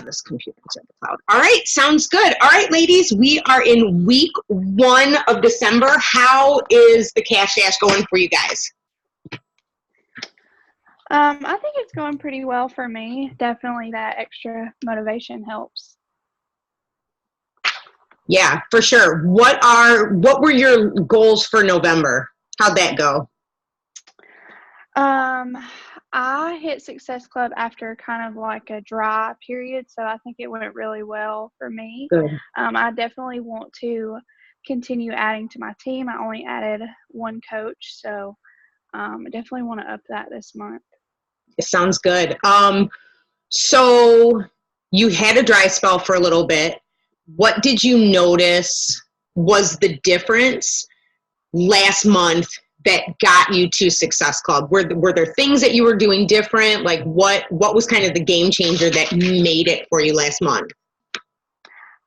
this computer inside the cloud. All right, sounds good. All right, ladies, we are in week 1 of December. How is the Cash Dash going for you guys? I think it's going pretty well for me. Definitely that extra motivation helps. Yeah, for sure. What were your goals for November? How'd that go? I hit Success Club after kind of like a dry period, so I think it went really well for me. Good. I definitely want to continue adding to my team. I only added 1 coach, so I definitely want to up that this month. It sounds good. So you had a dry spell for a little bit. What did you notice was the difference last month that got you to Success Club? Were there things that you were doing different? Like what was kind of the game changer that made it for you last month?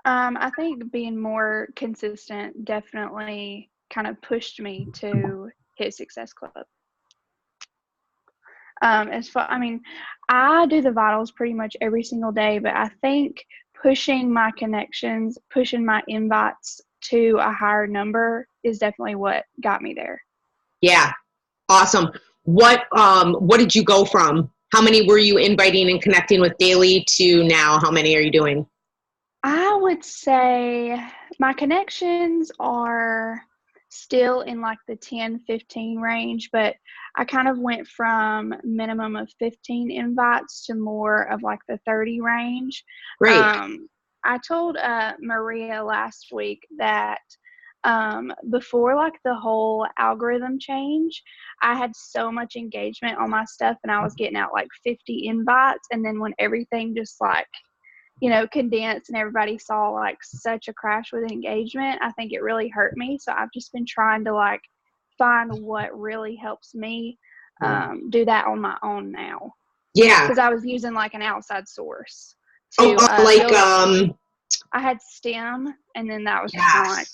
I think being more consistent definitely kind of pushed me to hit Success Club. I do the vitals pretty much every single day, but I think pushing my connections, pushing my invites to a higher number is definitely what got me there. Yeah. Awesome. What did you go from? How many were you inviting and connecting with daily to now? How many are you doing? I would say my connections are still in like the 10, 15 range, but I kind of went from minimum of 15 invites to more of like the 30 range. Great. I told Maria last week that before like the whole algorithm change, I had so much engagement on my stuff and I was getting out like 50 invites. And then when everything just like, condensed and everybody saw like such a crash with engagement, I think it really hurt me. So I've just been trying to like find what really helps me do that on my own now. Yeah. Because I was using like an outside source. I had STEM and then that was just kind of like,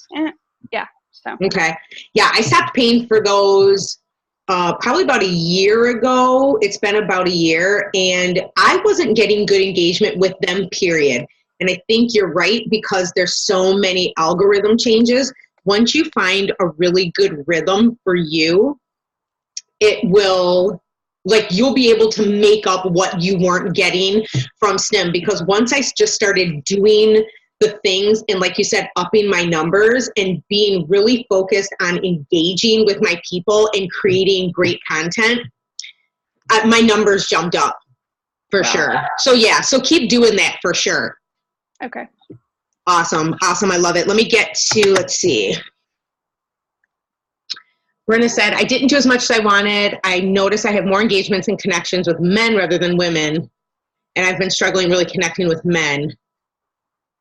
yeah. So. Okay. Yeah, I stopped paying for those probably about a year ago. It's been about a year, and I wasn't getting good engagement with them, period. And I think you're right, because there's so many algorithm changes. Once you find a really good rhythm for you, it will, like, you'll be able to make up what you weren't getting from STEM. Because once I just started doing the things and, like you said, upping my numbers and being really focused on engaging with my people and creating great content, my numbers jumped up for sure. So yeah, so keep doing that for sure. Okay. Awesome. I love it. Let me get to, let's see. Brynna said, I didn't do as much as I wanted. I noticed I have more engagements and connections with men rather than women. And I've been struggling really connecting with men.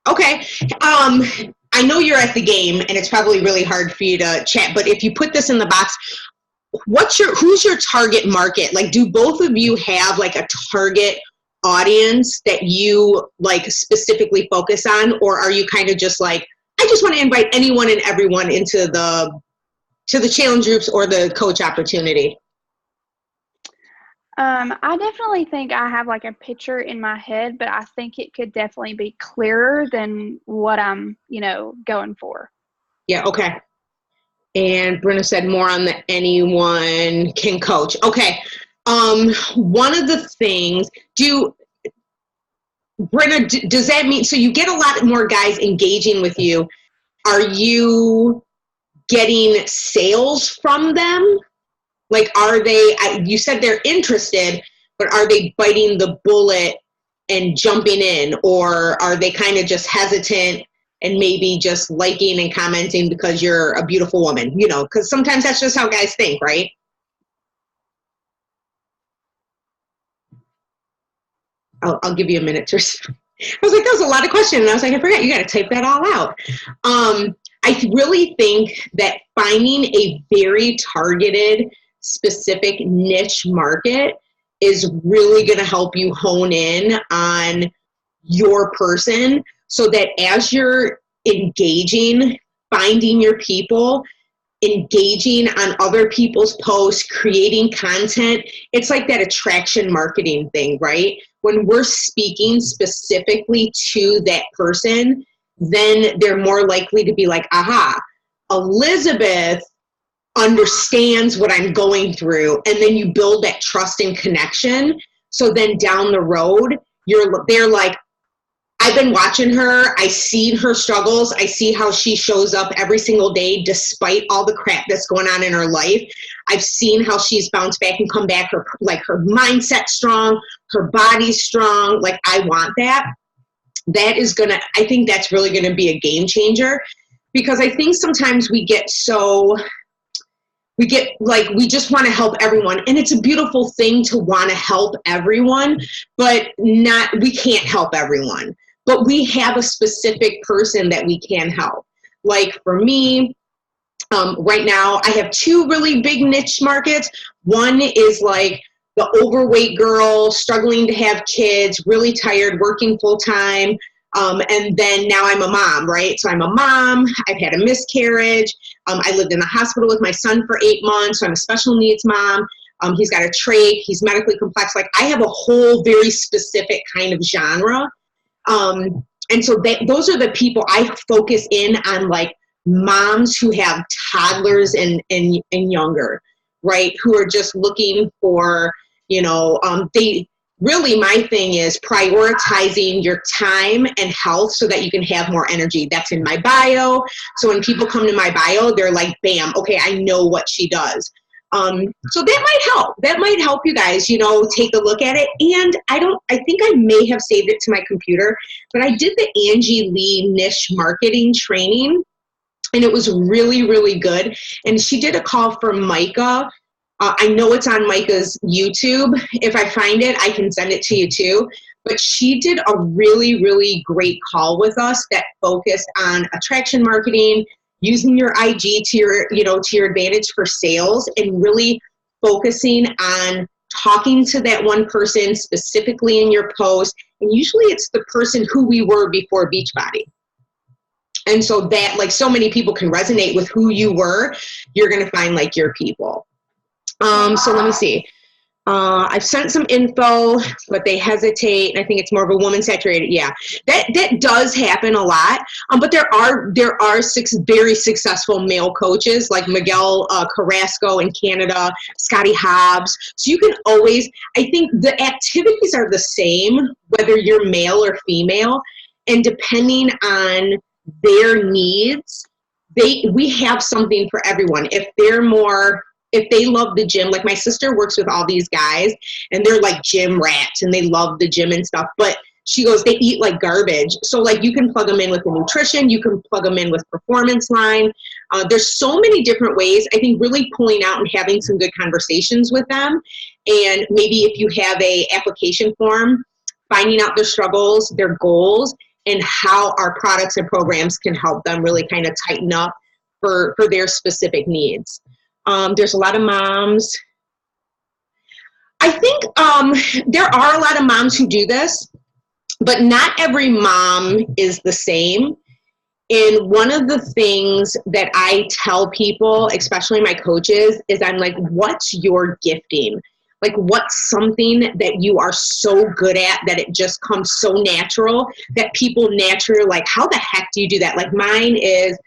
Okay. I know you're at the game and it's probably really hard for you to chat, but if you put this in the box, who's your target market? Like, do both of you have like a target audience that you like specifically focus on? Or are you kind of just like, I just want to invite anyone and everyone into the challenge groups or the coach opportunity? I definitely think I have like a picture in my head, but I think it could definitely be clearer than what I'm, going for. Yeah. Okay. And Brynna said more on the anyone can coach. Okay. One of the things, Brynna, does that mean, so you get a lot more guys engaging with you. Are you getting sales from them? Like, are they, you said they're interested, but are they biting the bullet and jumping in? Or are they kind of just hesitant and maybe just liking and commenting because you're a beautiful woman? Because sometimes that's just how guys think, right? I'll give you a minute to respond. I was like, that was a lot of questions. And I was like, I forgot, you got to type that all out. I really think that finding a very targeted, specific niche market is really going to help you hone in on your person, so that as you're engaging, finding your people, engaging on other people's posts, creating content, it's like that attraction marketing thing, right? when we're speaking specifically to that person, then they're more likely to be like, aha, Elisabeth understands what I'm going through. And then you build that trust and connection. So then down the road, they're like, I've been watching her. I see her struggles. I see how she shows up every single day despite all the crap that's going on in her life. I've seen how she's bounced back and come back. Her mindset's strong. Her body's strong. Like, I want that. I think that's really going to be a game changer, because I think sometimes we just want to help everyone, and it's a beautiful thing to want to help everyone, but we can't help everyone, but we have a specific person that we can help. Like for me, right now I have two really big niche markets. One is like the overweight girl struggling to have kids, really tired, working full time. And then now I'm a mom, right? So I'm a mom. I've had a miscarriage. I lived in the hospital with my son for 8 months. So I'm a special needs mom. He's got a trach. He's medically complex. Like, I have a whole very specific kind of genre. And so those are the people I focus in on, like moms who have toddlers and younger, right? Who are just looking for, really, my thing is prioritizing your time and health so that you can have more energy. That's in my bio. So when people come to my bio, they're like, bam, okay, I know what she does. So that might help. That might help you guys, take a look at it. And I think I may have saved it to my computer, but I did the Angie Lee niche marketing training, and it was really, really good. And she did a call for Micah. I know it's on Micah's YouTube. If I find it, I can send it to you too. But she did a really, really great call with us that focused on attraction marketing, using your IG to your advantage for sales, and really focusing on talking to that one person specifically in your post. And usually it's the person who we were before Beachbody. And so that, like, so many people can resonate with who you were, you're going to find like your people. So let me see. I've sent some info, but they hesitate. I think it's more of a woman saturated. Yeah, that does happen a lot. But there are 6 very successful male coaches like Miguel Carrasco in Canada, Scotty Hobbs. So you can always, I think the activities are the same, whether you're male or female, and depending on their needs, we have something for everyone. If they love the gym, like my sister works with all these guys and they're like gym rats and they love the gym and stuff, but she goes, they eat like garbage. So like you can plug them in with the nutrition, you can plug them in with performance line. There's so many different ways. I think really pulling out and having some good conversations with them. And maybe if you have a application form, finding out their struggles, their goals, and how our products and programs can help them really kind of tighten up for their specific needs. There's a lot of moms. I think there are a lot of moms who do this, but not every mom is the same. And one of the things that I tell people, especially my coaches, is I'm like, what's your gifting? Like, what's something that you are so good at that it just comes so natural that people naturally are like, how the heck do you do that? Like, mine is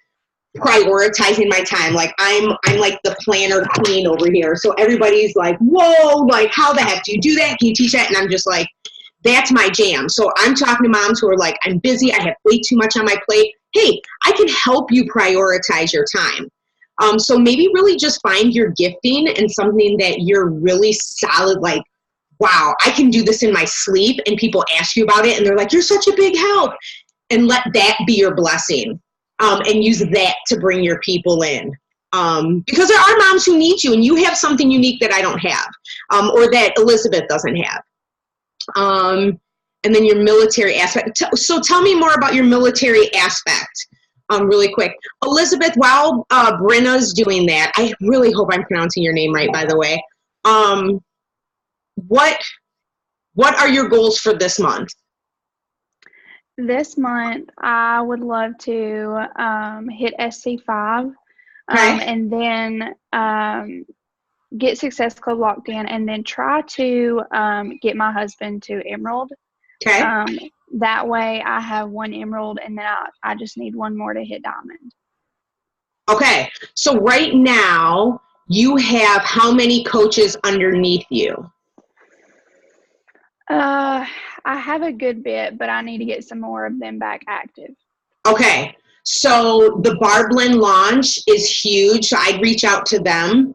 prioritizing my time. Like, I'm like the planner queen over here. So everybody's like, whoa, like, how the heck do you do that? Can you teach that? And I'm just like, that's my jam. So I'm talking to moms who are like, I'm busy. I have way too much on my plate. Hey, I can help you prioritize your time. So maybe really just find your gifting and something that you're really solid, like, wow, I can do this in my sleep. And people ask you about it and they're like, you're such a big help. And let that be your blessing. And use that to bring your people in. Because there are moms who need you and you have something unique that I don't have, or that Elisabeth doesn't have. And then your military aspect. So tell me more about your military aspect, really quick. Elisabeth, while Brynna's doing that, I really hope I'm pronouncing your name right, by the way. What are your goals for this month? This month, I would love to hit SC5, Okay. and then get Success Club locked in, and then try to get my husband to Emerald. Okay. That way I have 1 Emerald, and then I just need 1 more to hit Diamond. Okay. So right now you have how many coaches underneath you? I have a good bit, but I need to get some more of them back active. Okay. So the Bar Blend launch is huge. So I'd reach out to them,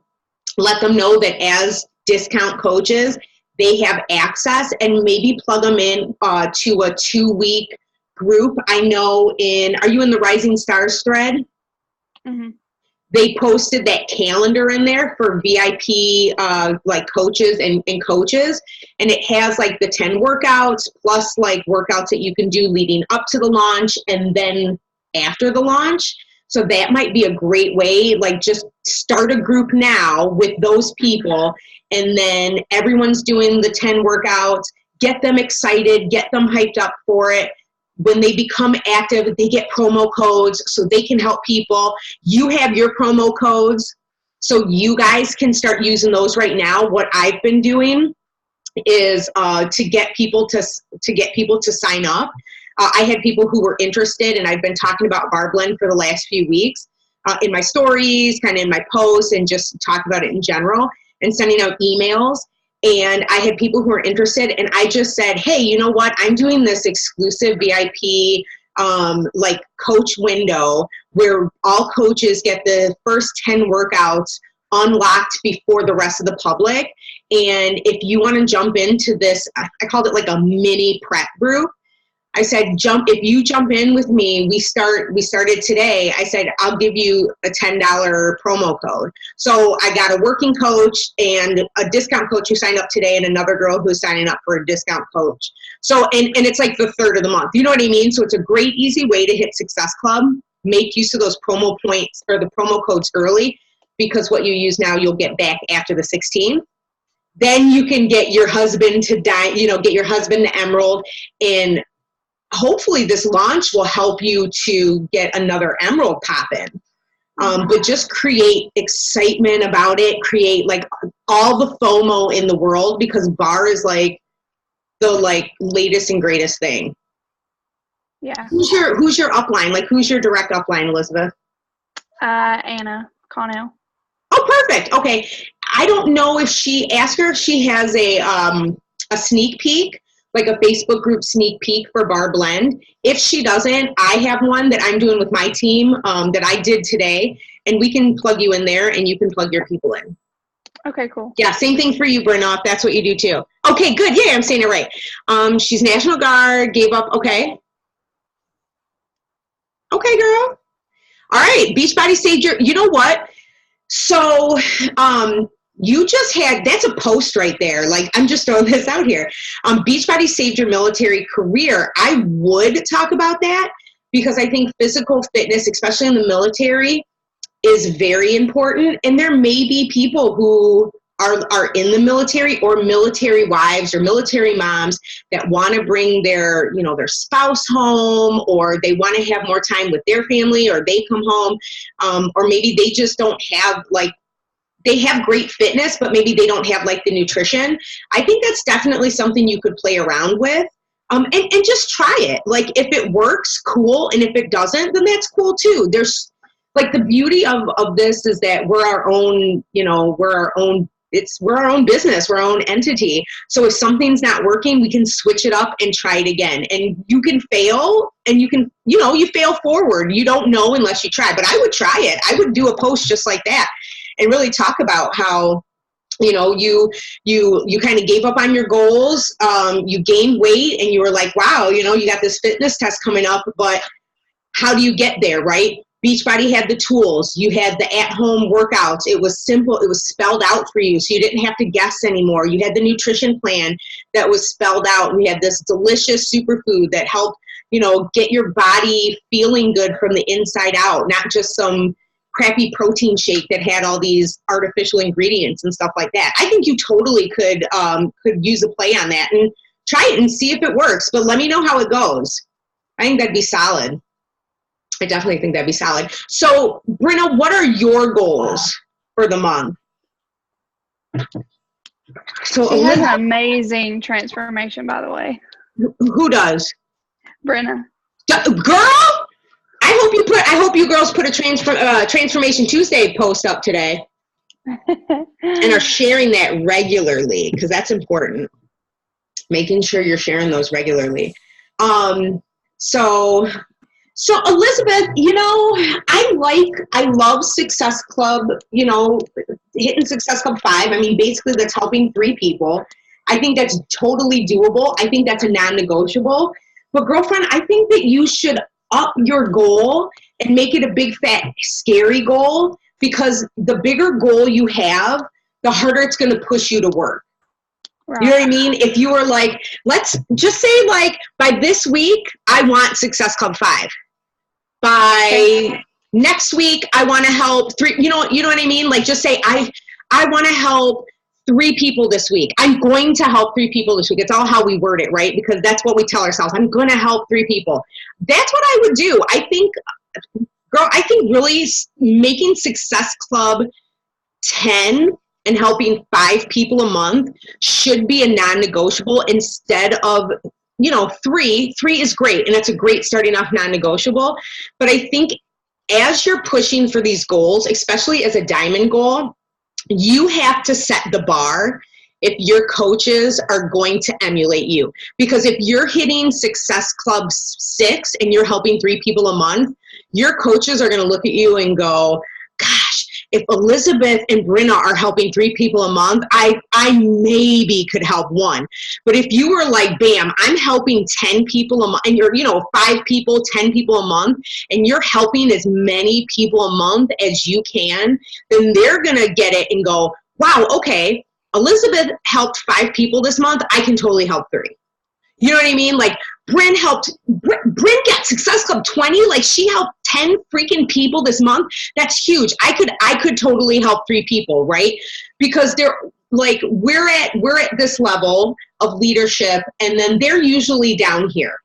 let them know that as discount coaches, they have access, and maybe plug them in to a 2-week group. I know are you in the Rising Stars thread? Mm-hmm. They posted that calendar in there for VIP like coaches and coaches, and it has like the 10 workouts plus like workouts that you can do leading up to the launch and then after the launch. So that might be a great way, like just start a group now with those people, and then everyone's doing the 10 workouts, get them excited, get them hyped up for it. When they become active, they get promo codes so they can help people. You have your promo codes, so you guys can start using those right now. What I've been doing is to get people to sign up. I had people who were interested, and I've been talking about Bar Blend for the last few weeks in my stories, kind of in my posts, and just talk about it in general, and sending out emails. And I had people who were interested, and I just said, hey, you know what? I'm doing this exclusive VIP like coach window where all coaches get the first 10 workouts unlocked before the rest of the public. And if you want to jump into this, I called it like a mini prep group. I said, if you jump in with me, we started today. I said, I'll give you a $10 promo code. So I got a working coach and a discount coach who signed up today, and another girl who's signing up for a discount coach. So, and it's like the 3rd of the month. You know what I mean? So it's a great, easy way to hit Success Club. Make use of those promo points or the promo codes early, because what you use now, you'll get back after the 16th. Then you can get your husband to get your husband to Emerald, and hopefully this launch will help you to get another Emerald pop in. But just create excitement about it, create like all the FOMO in the world, because bar is like the like latest and greatest thing. Yeah. Who's your upline? Like, who's your direct upline, Elisabeth? Anna Connell. Oh, perfect. Okay. I don't know if ask her if she has a sneak peek, like a Facebook group sneak peek for Bar Blend. If she doesn't, I have one that I'm doing with my team that I did today, and we can plug you in there and you can plug your people in. Okay, cool. Yeah, same thing for you, Brynna, if that's what you do too. Okay, good. Yeah, I'm saying it right. She's National Guard, gave up. Okay. Okay, girl. All right, Beachbody saved you know what? So, you just that's a post right there. Like, I'm just throwing this out here. Beachbody saved your military career. I would talk about that because I think physical fitness, especially in the military, is very important. And there may be people who are in the military, or military wives or military moms that want to bring their spouse home, or they want to have more time with their family, or they come home, or maybe they just don't have they have great fitness, but maybe they don't have like the nutrition. I think that's definitely something you could play around with, and just try it. Like, if it works, cool. And if it doesn't, then that's cool too. There's like, the beauty of this is that we're our own business, we're our own entity. So if something's not working, we can switch it up and try it again. And you can fail, and you can, you fail forward. You don't know unless you try, but I would try it. I would do a post just like that and really talk about how, you kind of gave up on your goals. You gained weight, and you were like, wow, you got this fitness test coming up, but how do you get there, right? Beachbody had the tools. You had the at-home workouts. It was simple. It was spelled out for you, so you didn't have to guess anymore. You had the nutrition plan that was spelled out. We had this delicious superfood that helped, get your body feeling good from the inside out, not just some crappy protein shake that had all these artificial ingredients and stuff like that. I think you totally could use a play on that and try it and see if it works. But let me know how it goes. I think that'd be solid. I definitely think that'd be solid. So, Brynna, what are your goals for the month? So She has Elizabeth, an amazing transformation, by the way. who does? Brynna. Girl, I hope you girls put a Transformation Tuesday post up today and are sharing that regularly, because that's important. Making sure you're sharing those regularly. So Elisabeth, I love Success Club, hitting Success Club 5. I mean, basically that's helping 3 people. I think that's totally doable. I think that's a non-negotiable. But girlfriend, I think that you should up your goal and make it a big, fat, scary goal, because the bigger goal you have, the harder it's going to push you to work. Right. You know what I mean? If you were like, let's just say like by this week, I want Success Club 5. By next week, I want to help 3, you know what I mean? Like just say, I want to help 3 people this week. I'm going to help 3 people this week. It's all how we word it, right? Because that's what we tell ourselves. I'm going to help 3 people. That's what I would do. I think really making Success Club 10 and helping 5 people a month should be a non-negotiable instead of, 3. 3 is great, and it's a great starting off non-negotiable. But I think as you're pushing for these goals, especially as a diamond goal, you have to set the bar if your coaches are going to emulate you. Because if you're hitting Success Club 6 and you're helping 3 people a month, your coaches are going to look at you and go, gosh, if Elisabeth and Brynna are helping 3 people a month, I maybe could help 1. But if you were like, bam, I'm helping 10 people a month, and you're, 5 people, 10 people a month, and you're helping as many people a month as you can, then they're going to get it and go, wow, okay, Elisabeth helped 5 people this month. I can totally help 3. You know what I mean? Like Bryn got Success Club 20. Like she helped 10 freaking people this month. That's huge. I could totally help 3 people, right? Because they're like, we're at this level of leadership, and then they're usually down here.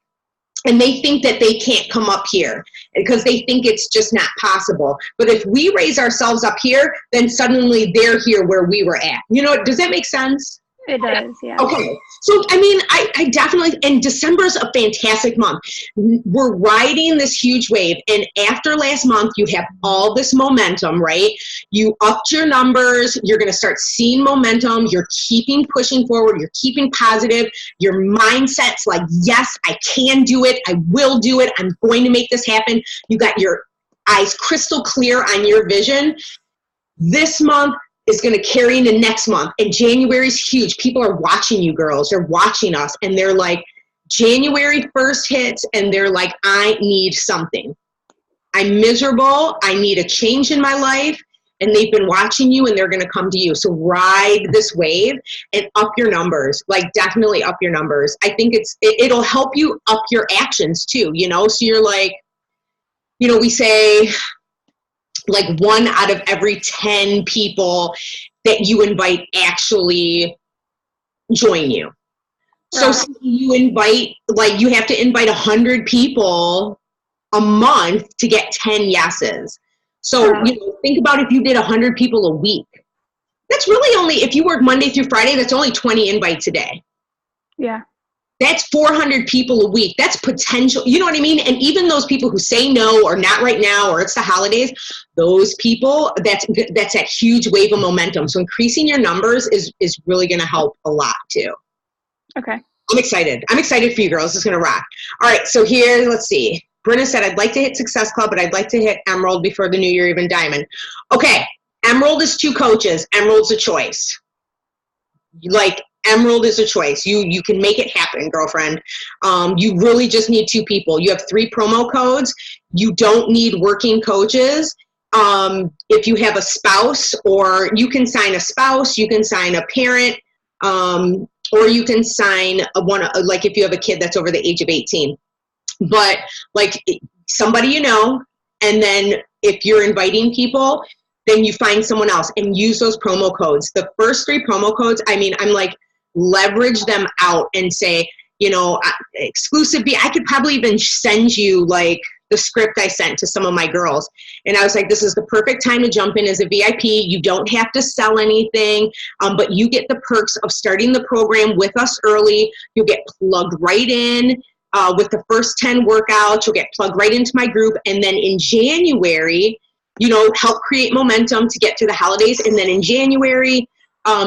And they think that they can't come up here because they think it's just not possible. But if we raise ourselves up here, then suddenly they're here where we were at. Does that make sense? It does, yeah. Okay. So, I mean, I definitely, and December's a fantastic month. We're riding this huge wave, and after last month, you have all this momentum, right? You upped your numbers, you're going to start seeing momentum, you're keeping pushing forward, you're keeping positive, your mindset's like, yes, I can do it, I will do it, I'm going to make this happen. You got your eyes crystal clear on your vision. This month is going to carry into next month. And January's huge. People are watching you girls. They're watching us. And they're like, January 1st hits and they're like, I need something. I'm miserable. I need a change in my life. And they've been watching you and they're going to come to you. So ride this wave and up your numbers. Like definitely up your numbers. I think it'll help you up your actions too, So you're like, we say, like 1 out of every 10 people that you invite actually join you. Right. So you invite, like you have to invite 100 people a month to get 10 yeses. So, think about if you did 100 people a week. That's really only, if you work Monday through Friday, that's only 20 invites a day. Yeah. That's 400 people a week. That's potential. You know what I mean? And even those people who say no or not right now or it's the holidays, those people, that's that huge wave of momentum. So increasing your numbers is really going to help a lot too. Okay. I'm excited. I'm excited for you girls. It's going to rock. All right. So here, let's see. Brynna said, I'd like to hit Success Club, but I'd like to hit Emerald before the new year, even Diamond. Okay. Emerald is 2 coaches. Emerald's a choice. Like, Emerald is a choice. You can make it happen, girlfriend. You really just need 2 people. You have 3 promo codes. You don't need working coaches. If you have a spouse, or you can sign a spouse, you can sign a parent, or you can sign like if you have a kid that's over the age of 18. But like somebody and then if you're inviting people, then you find someone else and use those promo codes. The first 3 promo codes, I mean, I'm like, leverage them out and say, exclusive. I could probably even send you like the script I sent to some of my girls. And I was like, this is the perfect time to jump in as a VIP. You don't have to sell anything, but you get the perks of starting the program with us early. You'll get plugged right in with the first 10 workouts. You'll get plugged right into my group. And then in January, help create momentum to get through the holidays. And then in January,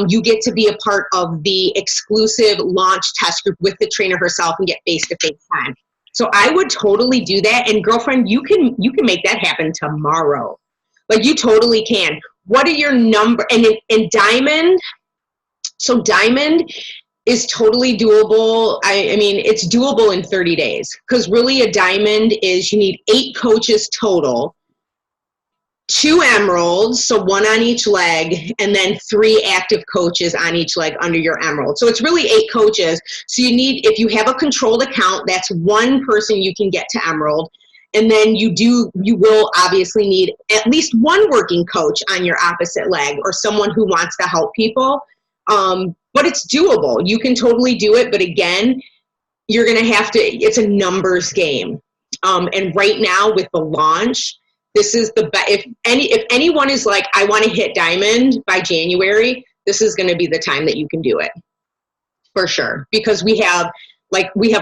you get to be a part of the exclusive launch test group with the trainer herself and get face-to-face time. So I would totally do that. And girlfriend, you can make that happen tomorrow. Like, you totally can. What are your number? And in Diamond, so Diamond is totally doable. I mean, it's doable in 30 days, because really a Diamond is, you need 8 coaches total, 2 emeralds, so 1 on each leg, and then 3 active coaches on each leg under your emerald. So it's really 8 coaches. So you need, if you have a controlled account, that's 1 person you can get to emerald. And then you will obviously need at least 1 working coach on your opposite leg, or someone who wants to help people. But it's doable. You can totally do it. But again, you're going to have to, it's a numbers game. And right now with the launch, this is the best. If anyone is like, I want to hit Diamond by January, this is going to be the time that you can do it, for sure. Because we have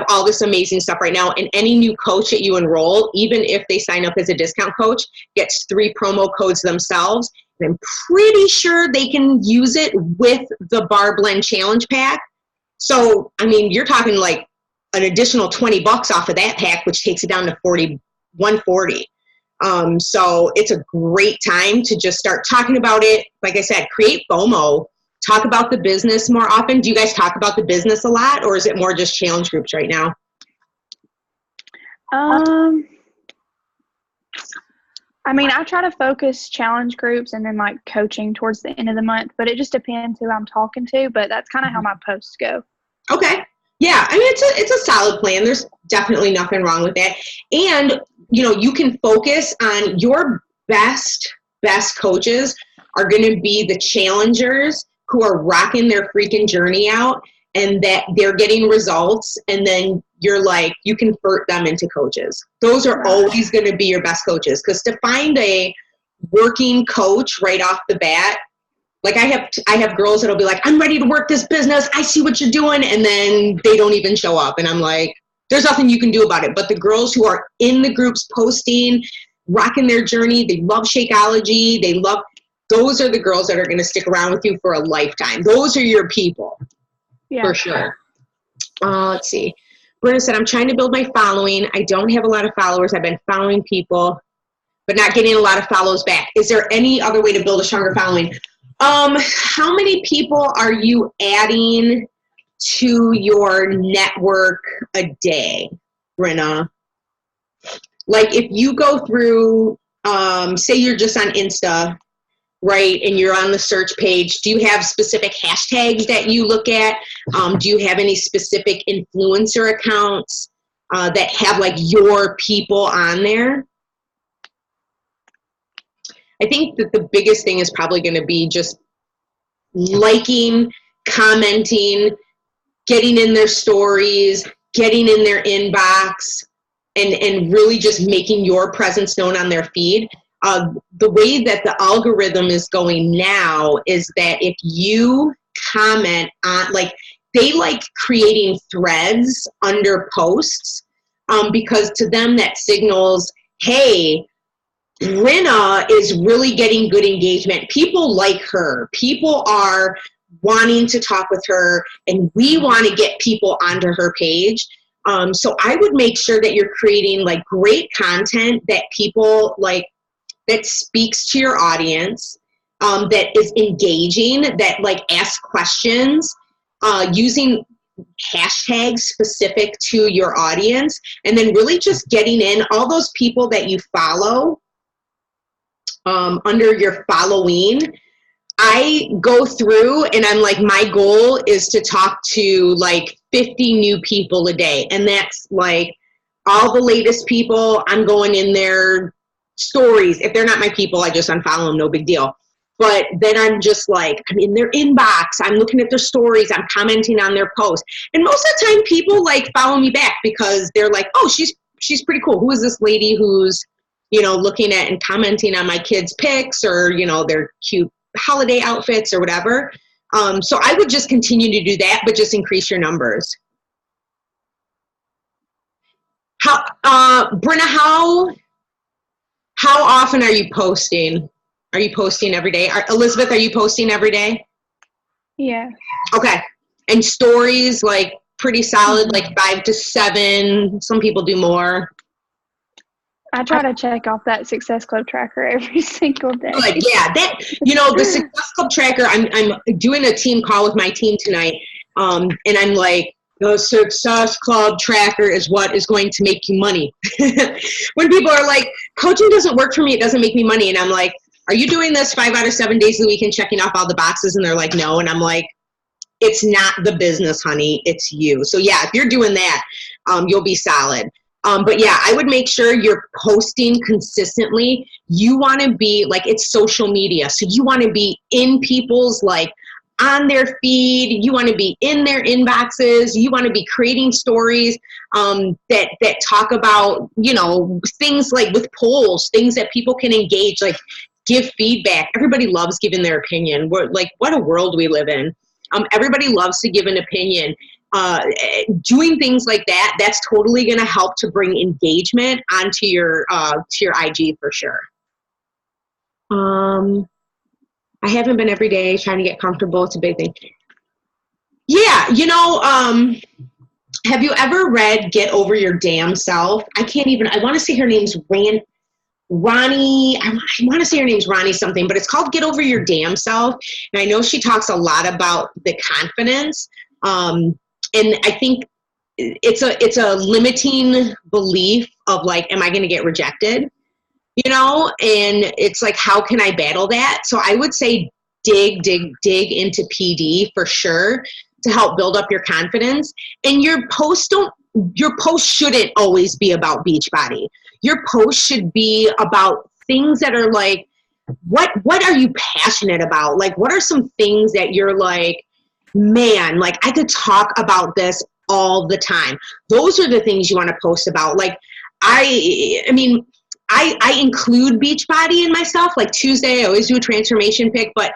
all this amazing stuff right now, and any new coach that you enroll, even if they sign up as a discount coach, gets 3 promo codes themselves. And I'm pretty sure they can use it with the Bar Blend Challenge Pack. So, I mean, you're talking like an additional $20 off of that pack, which takes it down to $140. So it's a great time to just start talking about it. Like I said, create FOMO, talk about the business more often. Do you guys talk about the business a lot, or is it more just challenge groups right now? I mean, I try to focus challenge groups and then like coaching towards the end of the month, but it just depends who I'm talking to, but that's kind of how my posts go. Okay. Yeah. I mean, it's a solid plan. There's definitely nothing wrong with that. And, you can focus on your best coaches are going to be the challengers who are rocking their freaking journey out, and that they're getting results. And then you're like, you convert them into coaches. Those are always going to be your best coaches. Because to find a working coach right off the bat, like I have girls that'll be like, I'm ready to work this business. I see what you're doing. And then they don't even show up. And I'm like, there's nothing you can do about it. But the girls who are in the groups posting, rocking their journey, they love Shakeology, those are the girls that are going to stick around with you for a lifetime. Those are your people. Yeah. For sure. Let's see. Brynna said, I'm trying to build my following. I don't have a lot of followers. I've been following people, but not getting a lot of follows back. Is there any other way to build a stronger following? How many people are you adding to your network a day, Brynna? Like if you go through, say you're just on Insta, right, and you're on the search page, do you have specific hashtags that you look at? Do you have any specific influencer accounts that have like your people on there? I think that the biggest thing is probably going to be just liking, commenting, getting in their stories, getting in their inbox, and really just making your presence known on their feed. The way that the algorithm is going now is that if you comment on, like, they like creating threads under posts because to them that signals, hey, Brynna is really getting good engagement. People like her. People are wanting to talk with her, and we want to get people onto her page. So I would make sure that you're creating like great content that people like, that speaks to your audience, that is engaging, that like asks questions, using hashtags specific to your audience, and then really just getting in all those people that you follow under your following. I go through and I'm like, my goal is to talk to like 50 new people a day. And that's like all the latest people. I'm going in their stories. If they're not my people, I just unfollow them, no big deal. But then I'm just like, I'm in their inbox. I'm looking at their stories. I'm commenting on their posts. And most of the time people like follow me back because they're like, oh, she's she's pretty cool. Who is this lady who's, looking at and commenting on my kids' pics or, their cute holiday outfits or whatever. So I would just continue to do that, but just increase your numbers. Brynna, how often are you posting? Are you posting every day? Elisabeth, are you posting every day? Yeah. Okay. And stories, like pretty solid, like 5 to 7. Some people do more. I try to check off that Success Club tracker every single day. Good. Yeah. The Success Club tracker, I'm doing a team call with my team tonight. And I'm like, the Success Club tracker is what is going to make you money. When people are like, coaching doesn't work for me, it doesn't make me money. And I'm like, are you doing this 5 out of 7 days of the week and checking off all the boxes? And they're like, no. And I'm like, it's not the business, honey. It's you. So yeah, if you're doing that, you'll be solid. But yeah, I would make sure you're posting consistently. You want to be like, it's social media. So you want to be in people's like on their feed. You want to be in their inboxes. You want to be creating stories that talk about, things like with polls, things that people can engage, like give feedback. Everybody loves giving their opinion. We're like, what a world we live in. Everybody loves to give an opinion. Doing things like that, that's totally going to help to bring engagement onto your IG for sure. I haven't been every day trying to get comfortable. It's a big thing. Yeah. Have you ever read Get Over Your Damn Self? I want to say her name's Ronnie, I want to say her name's Ronnie something, but it's called Get Over Your Damn Self. And I know she talks a lot about the confidence. And I think it's a limiting belief of like, am I going to get rejected? And it's like, how can I battle that? So I would say dig into PD for sure to help build up your confidence. And your post shouldn't always be about Beachbody. Your post should be about things that are like, what are you passionate about? Like, what are some things that you're like, man, like I could talk about this all the time. Those are the things you want to post about. Like, I include Beachbody in myself. Like Tuesday, I always do a transformation pic, but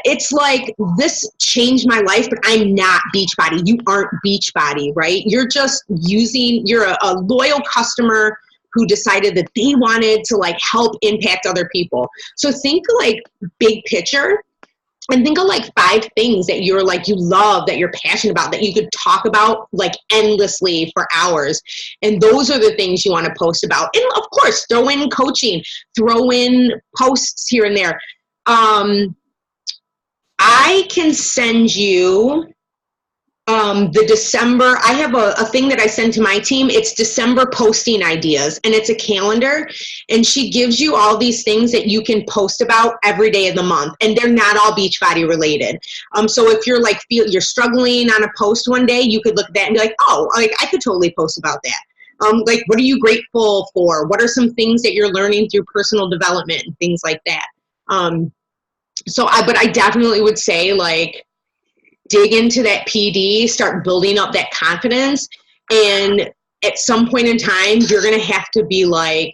it's like, this changed my life, but I'm not Beachbody. You aren't Beachbody, right? You're you're a loyal customer who decided that they wanted to like help impact other people. So think like big picture and think of like 5 things that you're like, you love, that you're passionate about, that you could talk about like endlessly for hours. And those are the things you want to post about. And of course, throw in coaching, throw in posts here and there. I can send you the December, I have a thing that I send to my team. It's December posting ideas, and it's a calendar, and she gives you all these things that you can post about every day of the month, and they're not all Beachbody related. So if you're like, you're struggling on a post one day, you could look at that and be like, oh, like I could totally post about that. Like, what are you grateful for? What are some things that you're learning through personal development and things like that? But I definitely would say like, dig into that PD, start building up that confidence. And at some point in time, you're going to have to be like,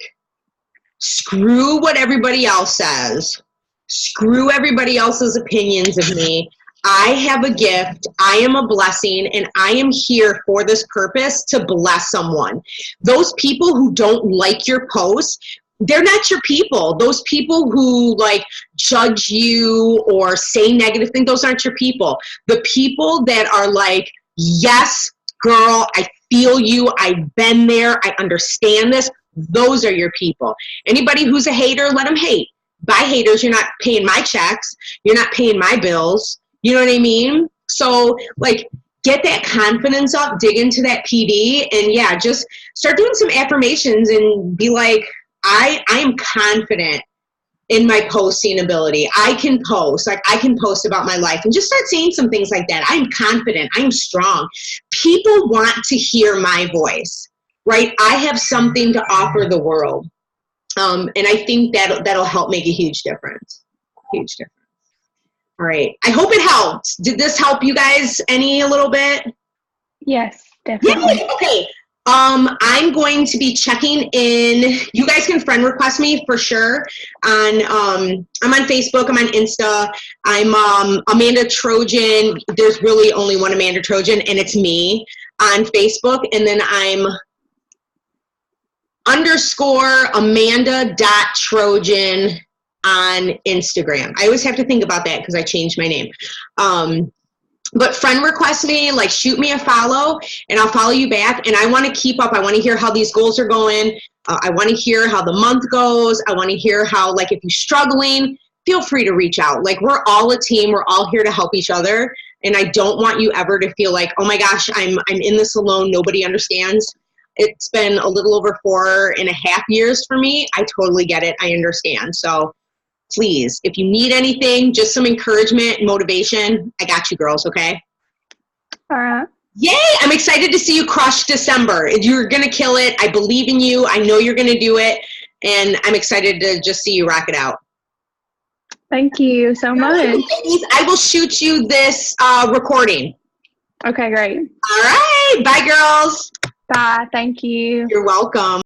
screw what everybody else says. Screw everybody else's opinions of me. I have a gift. I am a blessing, and I am here for this purpose to bless someone. Those people who don't like your posts, they're not your people. Those people who like judge you or say negative things, those aren't your people. The people that are like, yes, girl, I feel you. I've been there. I understand this. Those are your people. Anybody who's a hater, let them hate. By haters, you're not paying my checks. You're not paying my bills. You know what I mean? So like, get that confidence up, dig into that PD, and yeah, just start doing some affirmations and be like, I am confident in my posting ability. I can post about my life, and just start saying some things like that. I'm confident. I'm strong. People want to hear my voice, right? I have something to offer the world. And I think that'll help make a huge difference. Huge difference. All right. I hope it helped. Did this help you guys a little bit? Yes, definitely. Yay! Okay. I'm going to be checking in. You guys can friend request me for sure. I'm on Facebook. I'm on Insta. I'm Amanda Trojan. There's really only one Amanda Trojan, and it's me on Facebook. And then I'm _Amanda.Trojan on Instagram. I always have to think about that because I changed my name. But friend request me, like shoot me a follow, and I'll follow you back. And I want to keep up. I want to hear how these goals are going. I want to hear how the month goes. I want to hear how, like, if you're struggling, feel free to reach out. Like, we're all a team. We're all here to help each other. And I don't want you ever to feel like, oh my gosh, I'm in this alone. Nobody understands. It's been a little over 4.5 years for me. I totally get it. I understand. So please, if you need anything, just some encouragement, motivation, I got you, girls, okay? All right. Yay! I'm excited to see you crush December. You're going to kill it. I believe in you. I know you're going to do it. And I'm excited to just see you rock it out. Thank you so much. Ladies, I will shoot you this recording. Okay, great. All right. Bye, girls. Bye. Thank you. You're welcome.